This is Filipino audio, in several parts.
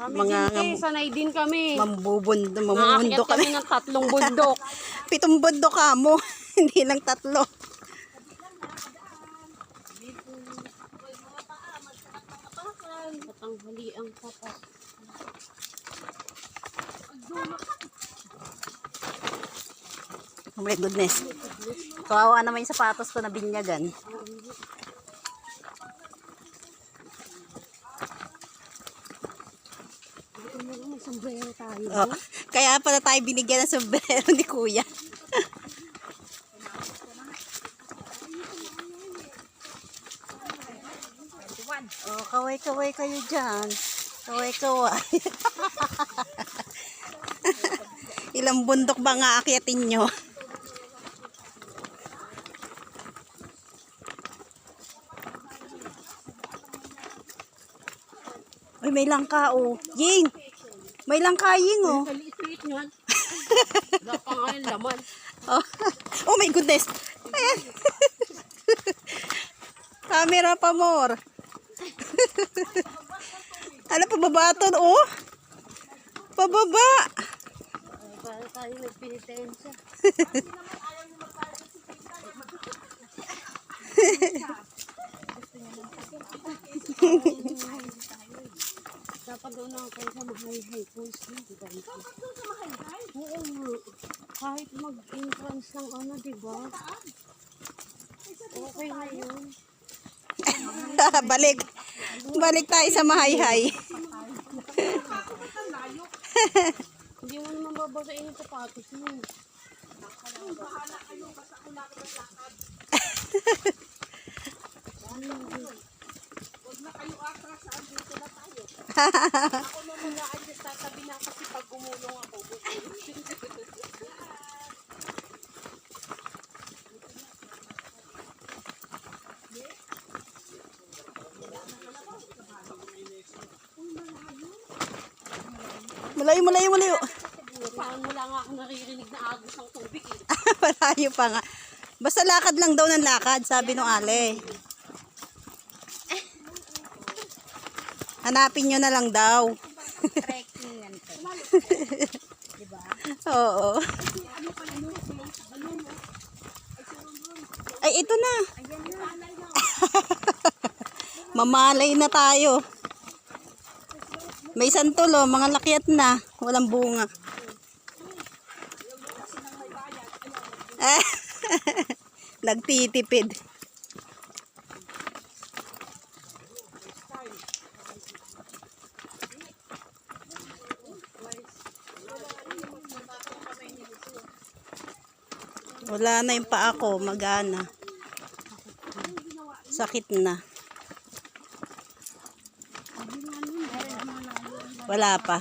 Kami mga din, sanay din kami. mamubundok Nakakit kami. kami ng 3 bundok. 7 bundok ka mo. Hindi lang 3. Patanghali ang papat. Oh my goodness. Kawawa naman yung sapatos ko na binyagan. May sombrero tayo. Oh, kaya pala tayo binigyan ng sombrero ni Kuya. Oh, kaway-kaway kayo dyan. Kaway-kaway. Ilang bundok ba nga akyatin nyo? Uy, may langka oh. Ying! May langka Ying oh. Kaliit-liit nyan. Wala pa nga yung laman. Oh, oh my goodness. Ayan. Camera pa more. Ano, pababa ito oh. Pababa. Para tayo nagpinitensya. Dapat daw na kayo sa mahay-hay points na, diba? Dapat daw sa mahay-hay? Oo nga. Kahit mag-entrance ng ano, diba? Okay na yun. Balik. Balik tayo sa mahayhay. Hindi mo naman babasain yung sapatos mo. Huwag na kayo atras, dito na tayo. Ako naman na-adjust, tatabi na kasi pag gumulong ako. Malayo. Parang wala nga ako naririnig na agos ng tubig eh. Malayo pa nga. Basta lakad lang daw ng lakad, sabi nung Ale. Hanapin nyo na lang daw. Trekking yan to. Diba? Oo. Ay, ito na. Mamalay na tayo. May santulo, mga lakyat na. Walang bunga. Nagtitipid. Wala na yung paa ko, magana. Sakit na. Wala pa.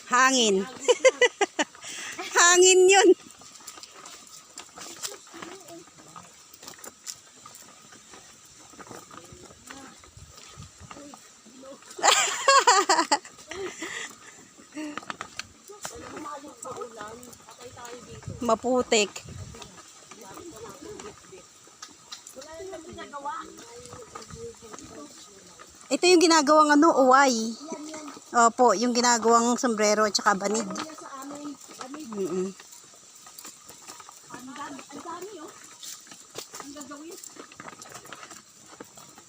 Hangin. Hangin yun. Maputik. Ito yung ginagawang ano, uway. Opo, yung ginagawang sombrero at saka banig.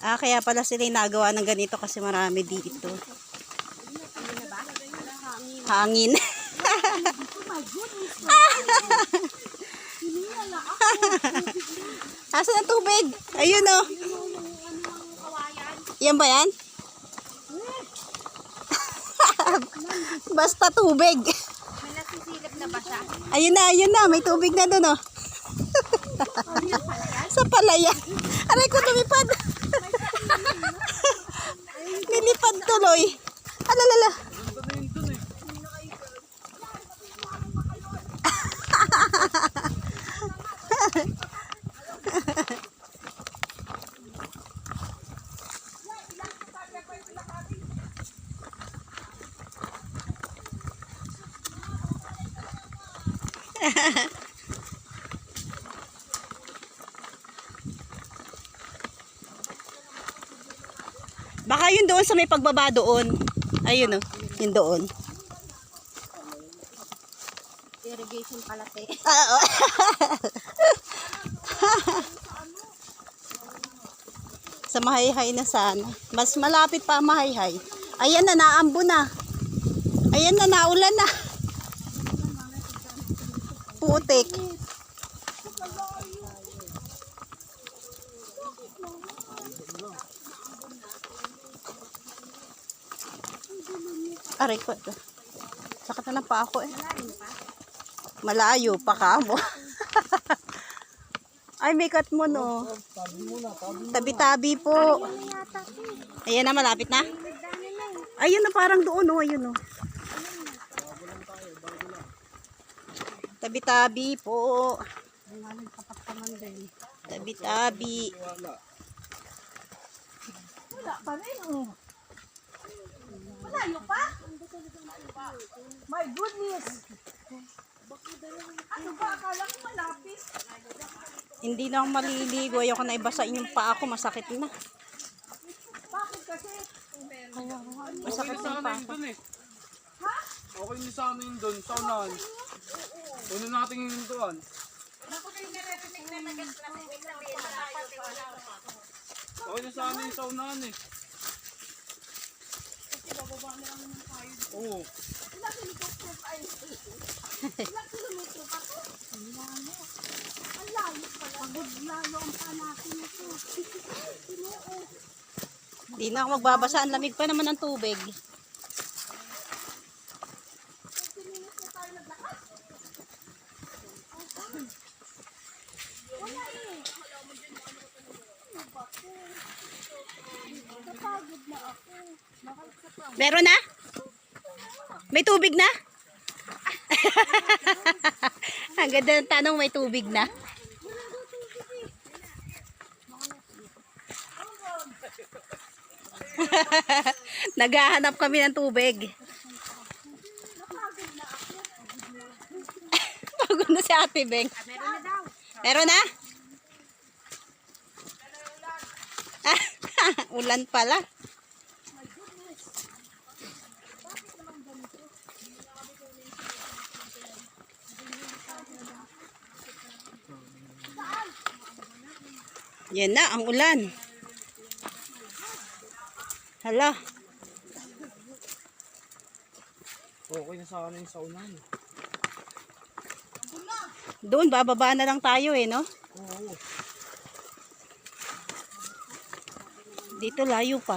Kaya pala sila yung nagawa ng ganito kasi marami dito. Hangin. Asan ang tubig? Ayun oh. Yan ba yan? Basta tubig. May nasisilip na ba siya? Ayun na. May tubig na doon oh. Sa palayan. Aray ko, lumipad. Nilipad tuloy. Alalala. Baka yun doon sa may pagbaba doon. Ayun o, yun doon. Irrigation pala te. Sa Mahayhay na sana. Mas malapit pa ang Mahayhay. Ayan na, naambo na. Ayan na, naulan na. Putik. Aray ko. Sakit na pa ako eh. Malayo pa ka mo. Ay, may cut mo no. Tabi-tabi po. Ayan na, malapit na. Ayun na, parang doon oh. Ayun oh. Tabi-tabi po. Tabi-tabi. Wala pa rin oh. Malayo pa? My goodness. Ano ba? Akala ko malapit. Hindi na ako maliligo. Ayoko na ibasain yung paa ko. Masakit na. Bakit kasi? Masakit na yung paa ko. Ha? Okay na sa amin doon, sa unahan. Una natin yung hintuan. Okay na sa amin sa unahan eh. Oo. Ilang kilometro pa to? Ang layo. Ang layo pala. Pagod lalo ang paa natin ito. Hindi na ako magbabasa. Ang lamig pa naman ng tubig. Napagod na ako. Meron na? May tubig na? Ang ganda ng tanong, may tubig na. Naghahanap kami ng tubig. Pagod na si Ate Beng. Meron na daw. Meron na? Ulan pala. Yan na, ang ulan. Hala. Okay na sa amin sa unahan. Doon, bababa na lang tayo eh, no? Oo. Dito layo pa.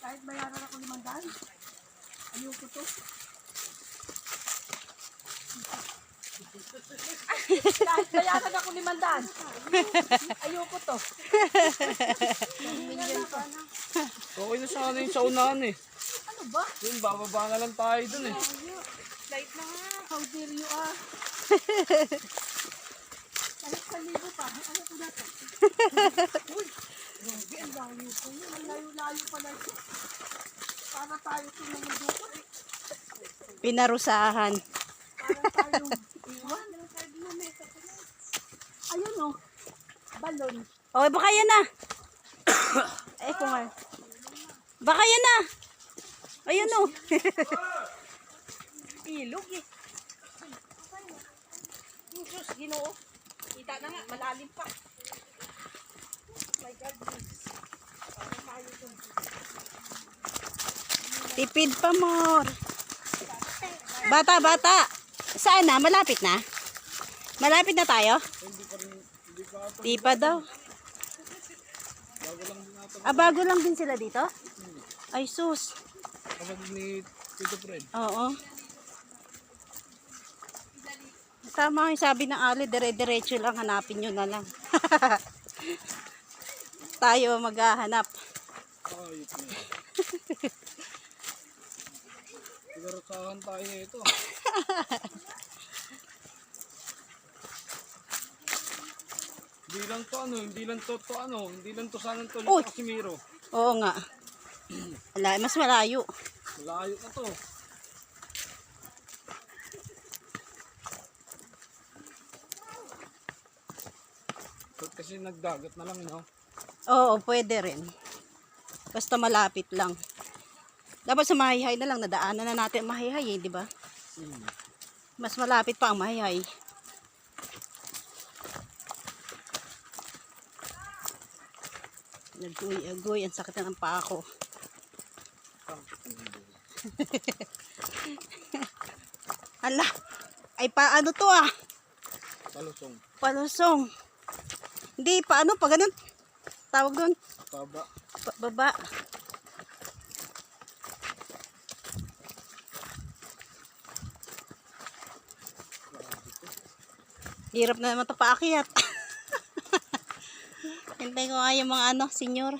Kahit bayaran ako 500. Ayoko to. Kahit bayaran ako 500. Ayoko to. Okay na sa amin sa unahan eh. Ano ba? Yun, bababa na lang tayo dun eh. Light na nga. How dare you ah. Kahit sa libo pa. Ano ko na to? Uy. Grabe, ang layo ko yun. Ang layo-layo pala ito. Para tayo tumamudukot. Pinarusahan. Para tayong iwan. Ayun o. Balon. Okay, baka yan na. Ay, kumar. Baka yan na. Ayun o. Ilog eh. Jesus, Ginoo. Kita na nga, malalim pa. My God. Tipid pa, more. Bata, bata. Saan na? Malapit na? Malapit na tayo? Di pa daw. Ah, bago lang din sila dito? Ay, sus. Kapag ni Tito Fred. Oo. Tama yung sabi ng Ali, dire-diretso lang, hanapin nyo na lang. Tayo maghahanap. Ayos na. Pinarusahan tayo ito. Hindi lang to ano, hindi lang to sana to Uy! Casimiro. Oo nga. Mas malayo. Malayo na to. kasi nagdagat na lang, no? Oo, pwede rin. Basta malapit lang. Dapat sa Mahihay na lang, nadaanan na natin ang Mahihay, di ba? Mas malapit pa ang Mahihay. Nag-uy-agoy, ang sakit na ng paa ko. Ala, ay paano to ah? Palusong. Palusong. Hindi, paano, pa ganun. Tawag doon. Baba. Baba. Hirap na naman ito paakyat. Hintay ko nga yung mga senyor.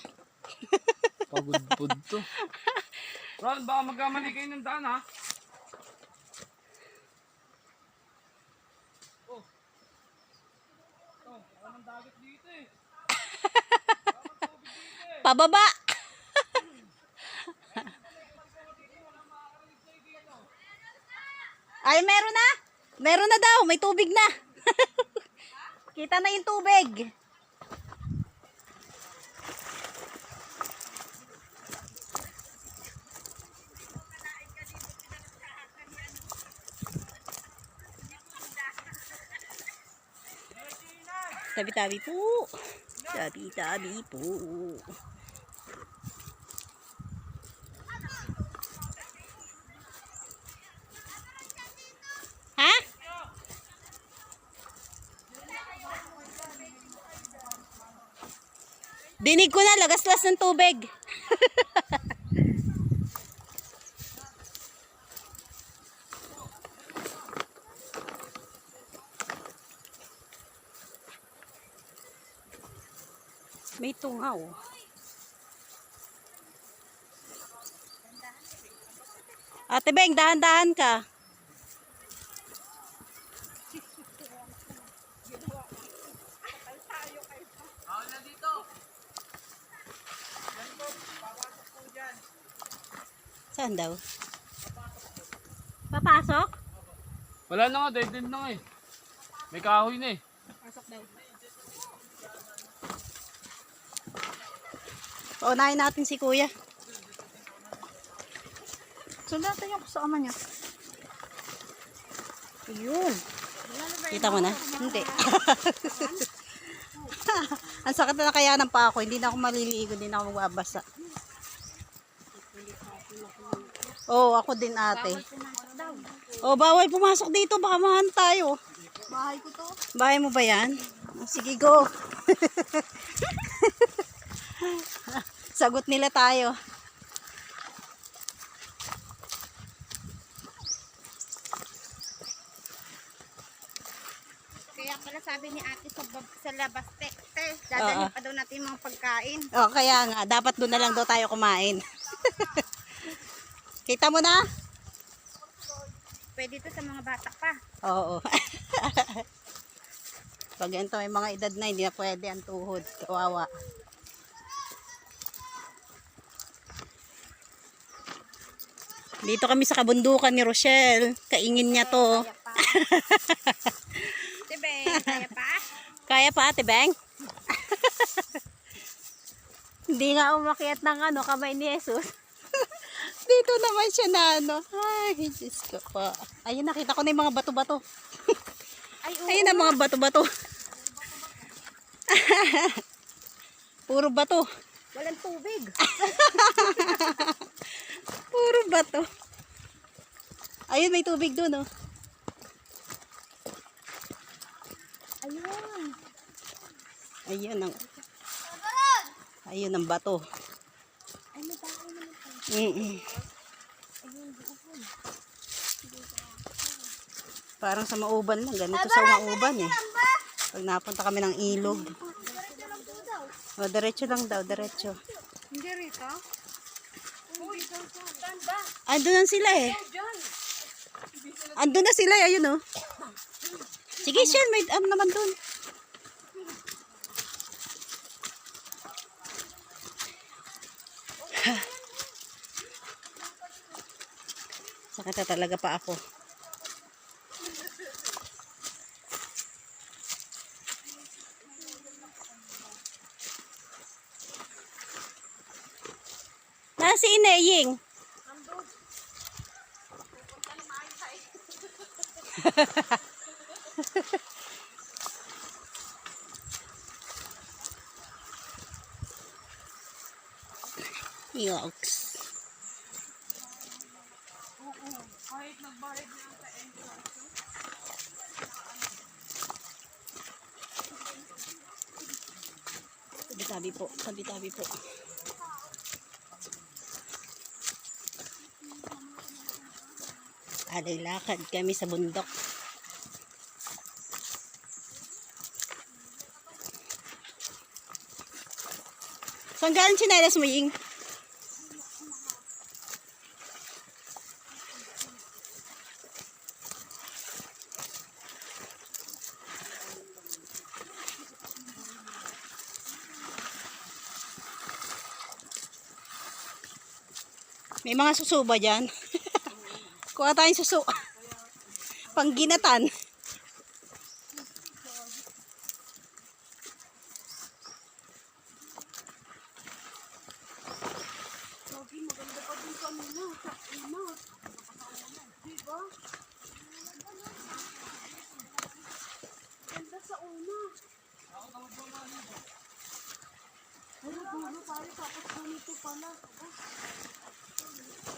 Pagudpud to. Ron, baka magkamali kayo ng daan, ha? Oh. Oh, wala nang dagat dito eh. Pababa. Ay, meron na. Meron na daw. May tubig na. Kita na yung tubig. Tabi-tabi po. Tabi-tabi po. Ha? Dinig ko na, lagaslas ng tubig. May tungaw. Ate Beng, dahan-dahan ka. Saan daw? Papasok? Wala na nga, dead end na nga eh. May kahoy na eh. Pasok daw. Paunahin natin si kuya. Sundatan yung kasama niya. Ayun. Kita mo na? Hindi. Ang sakit na kaya ng paa ko. Hindi na ako maliligo. Hindi na ako magbabasa. Oo, ako din ate. Oh, bawal pumasok dito. Baka mahan tayo. Bahay ko to. Bahay mo ba yan? Sige, go. Sagot nila tayo. Kaya pala sabi ni ate sa labas, dadalhin pa daw natin yung mga pagkain. Oh, kaya nga, dapat doon na lang daw tayo kumain. Kita mo na? Pwede to sa mga bata pa. Oo. Pag ganito may mga edad na, hindi na pwede ang tuhod. Kawawa. Dito kami sa kabundukan ni Rochelle. Kaingin niya to. Kaya pa. Diba, kaya pa? Kaya pa, Ate Beng? Hindi nga umakyat ng kamay ni Jesus. Dito naman siya na Ay, Diyos ko pa. Ayun, nakita ko na yung mga bato-bato. Ayun na mga bato-bato. Puro bato. Walang tubig. Puro bato. Ayun, may tubig doon, oh. Ayun. Ayun ang Ayun ang bato. Ay, may bahay naman pa. Ayun, doon. Parang sa Mauban lang. Ganito sa Mauban eh. Pag napunta kami ng ilog. O, diretso lang daw, diretso. Hindi rito? Andun na sila eh. Andun na sila eh, ayun oh. Sige, Shen, may naman dun. Sakit na talaga pa ako. na si Ineying? Yoks. Kahit nagbayad na ang ka-entrance. Tabi-tabi po. Tabi-tabi po. Alay lakad kami sa bundok. Saan galing tsinelas mo, Ying? May mga suso ba dyan? Kuha tayong suso. Pangginatan. Lagi maganda pa din kanina. Sa una. Diba? Ganda sa una. Pero dulo tayo tapos ganito pala.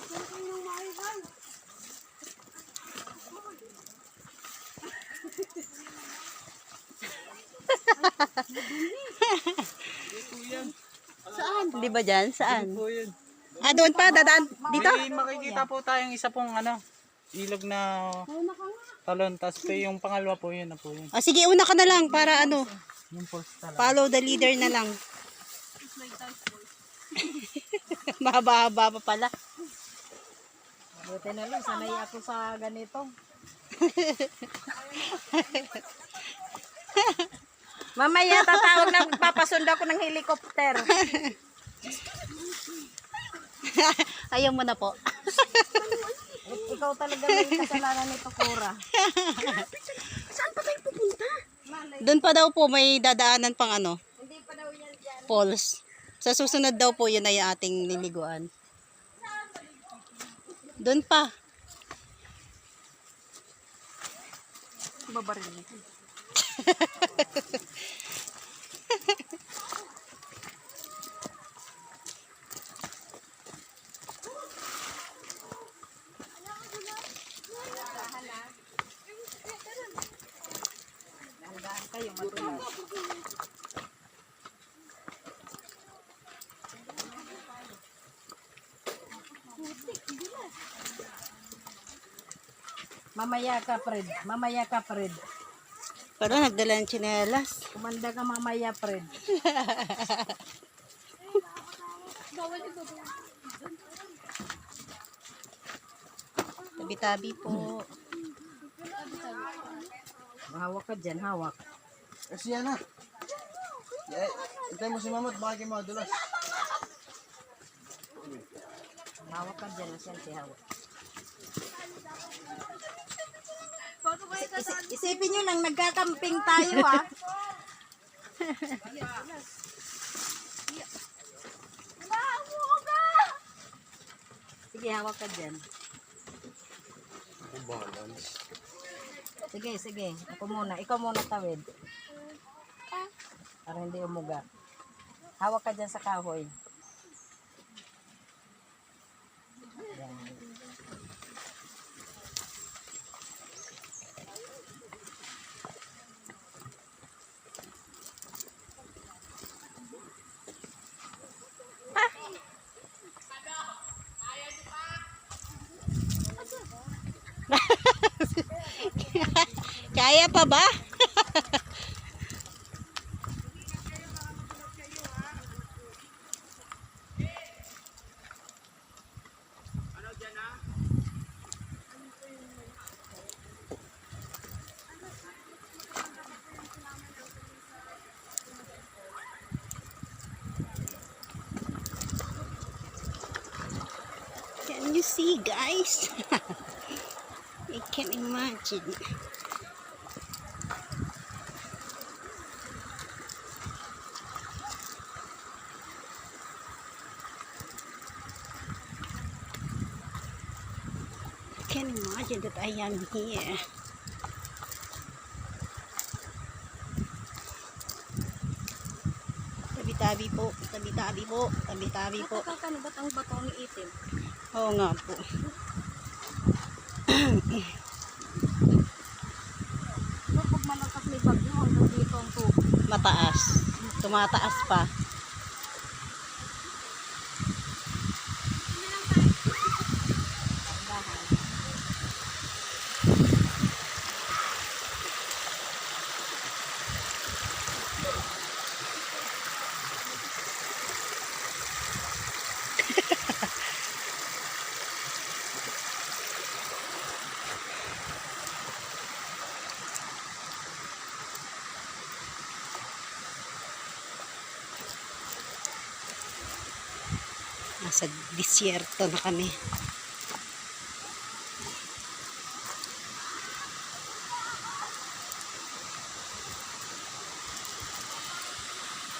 Ito kayo ng mahihay. Saan? Di ba dyan? Saan? Po yun. Ah, doon pa? Dadaan dito? May makikita po tayong isa pong ilog na talon. Tapos po yung pangalawa po yun na po yun. Ah, sige, una ka na lang para Yung pulse talaga. follow the leader na lang. Mahaba-haba pa pala. Buti na lang, sanay ako sa ganito. Mamaya tatawag na papasundo ako ng helicopter. Ayaw mo na po. Ikaw talaga may kasalanan nito, Cora. Saan pa tayo pupunta? Doon pa daw po may dadaanan pang Hindi pa daw yan dyan. falls. Sa susunod daw po yun ay ating liliguan. Doon pa. Babaril nito. Mamaya ka, Fred. Mamaya ka, Fred. Pero nagdala ng tsinelas. Kumanda ka mamaya, Fred. Tabi-tabi po. Hawak ka dyan, hawak. Kasi yan na. Hintay mo si Mamot, baka kayo madulas. Hawak ka dyan, asyente, hawak. Isipin nyo lang, nagkakamping tayo, ha? Sige, hawak ka dyan. Sige, sige. Ako muna. Ikaw muna tawid. Para hindi umuga. Hawak ka dyan sa kahoy. Yan. Kaya pa ba? Can you see, guys? I can imagine. imagine that I am here. Tabi-tabi po, tabi-tabi po, tabi-tabi po. Nakakano ba't ang bato ang itim? Oo nga po. So, pag malakas may bagyo, hanggang dito ang tubig. Mataas. Tumataas pa. Nasa disyerto na kami.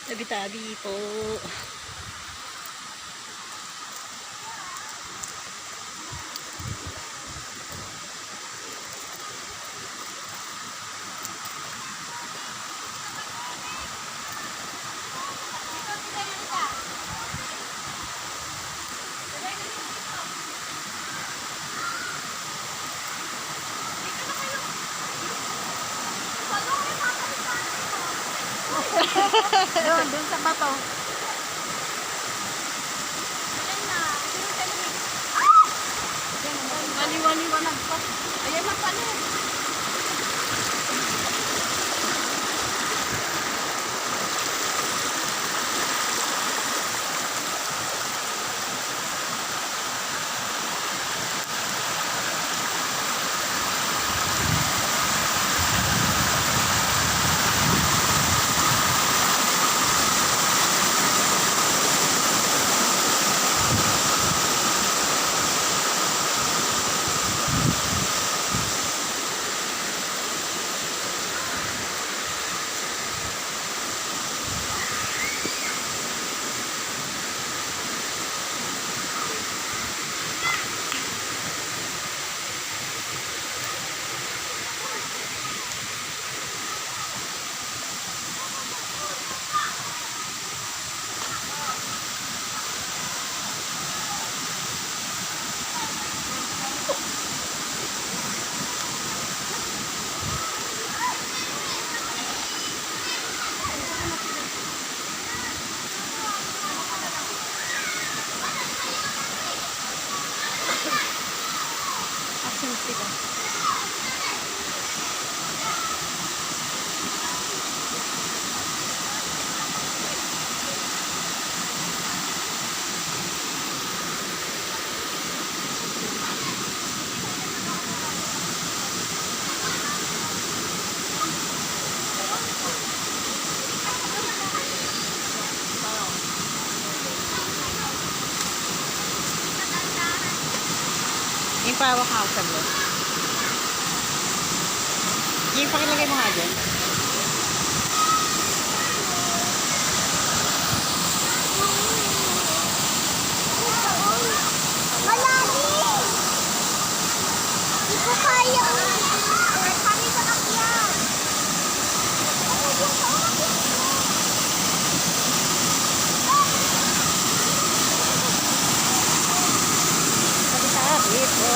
Tabi-tabi po. Doon sa bato. Wali-wali-walag pa. Ayan na pala. Asan sila? Yung pawak nga ako sa blog. Yung pakilagay mo nga dyan. Malalim! Hindi ko kaya. Kami sa kakyan. Tabi-tabi po.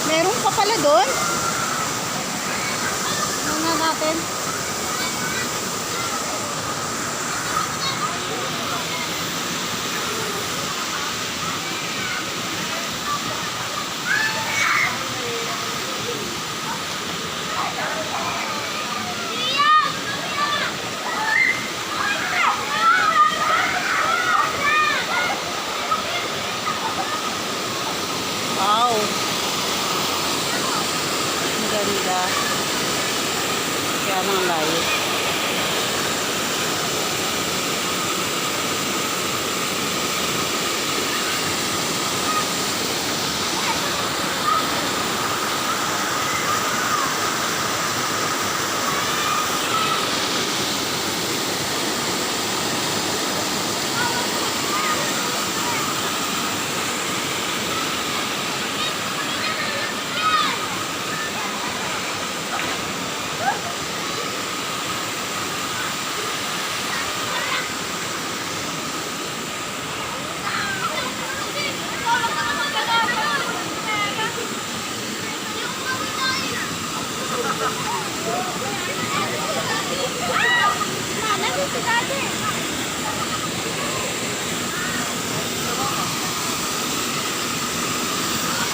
Meron pa pala doon. Ano nga natin? ganda. Kaya nang layo.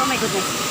Oh my goodness.